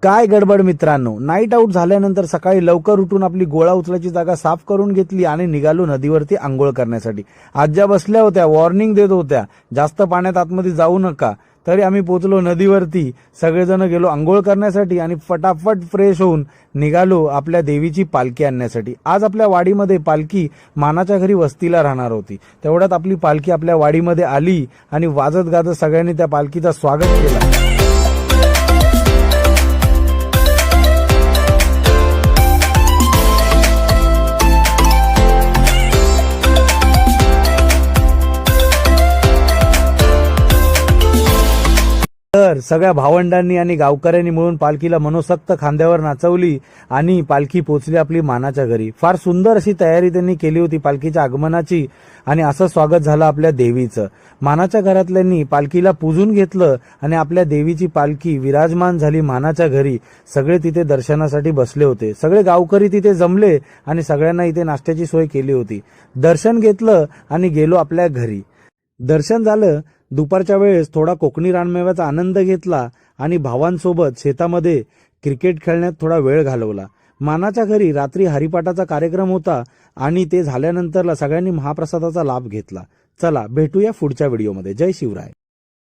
काय गडबड मित्रांनो, नाईट आऊट झाल्यानंतर सकाळी लवकर उठून आपली गोळा उचलायची जागा साफ करून घेतली आणि निघालो नदीवरती आंघोळ करण्यासाठी। आज्या बसल्या होत्या, वॉर्निंग देत होत्या जास्त पाण्यात आतमध्ये जाऊ नका। तरी आम्ही पोहोचलो नदीवरती, सगळेजण गेलो आंघोळ करण्यासाठी आणि फटाफट फ्रेश होऊन निघालो आपल्या देवीची पालखी आणण्यासाठी। आज आपल्या वाडीमध्ये पालखी मानाच्या घरी वस्तीला राहणार होती। तेवढ्यात आपली पालखी आपल्या वाडीमध्ये आली आणि वाजत गाजत सगळ्यांनी त्या पालखीचं स्वागत केलं। तर सगळ्या भावंडांनी आणि गावकऱ्यांनी मिळून पालखीला मनोसक्त खांद्यावर नाचवली आणि पालखी पोहोचली आपली मानाच्या घरी। फार सुंदर अशी तयारी त्यांनी केली होती पालखीच्या आगमनाची आणि असं स्वागत झालं आपल्या देवीचं। मानाच्या घरातल्यांनी पालखीला पूजून घेतलं आणि आपल्या देवीची पालखी विराजमान झाली मानाच्या घरी। सगळे तिथे दर्शनासाठी बसले होते, सगळे गावकरी तिथे जमले आणि सगळ्यांना इथे नाश्त्याची सोय केली होती। दर्शन घेतलं आणि गेलो आपल्या घरी। दर्शन झालं, दुपारच्या वेळेस थोडा कोकणी रानमेव्याचा आनंद घेतला आणि भावांसोबत शेतामध्ये क्रिकेट खेळण्यात थोडा वेळ घालवला। मानाच्या घरी रात्री हरिपाठाचा कार्यक्रम होता आणि ते झाल्यानंतरला सगळ्यांनी महाप्रसादाचा लाभ घेतला। चला भेटूया पुढच्या व्हिडिओमध्ये। जय शिवराय।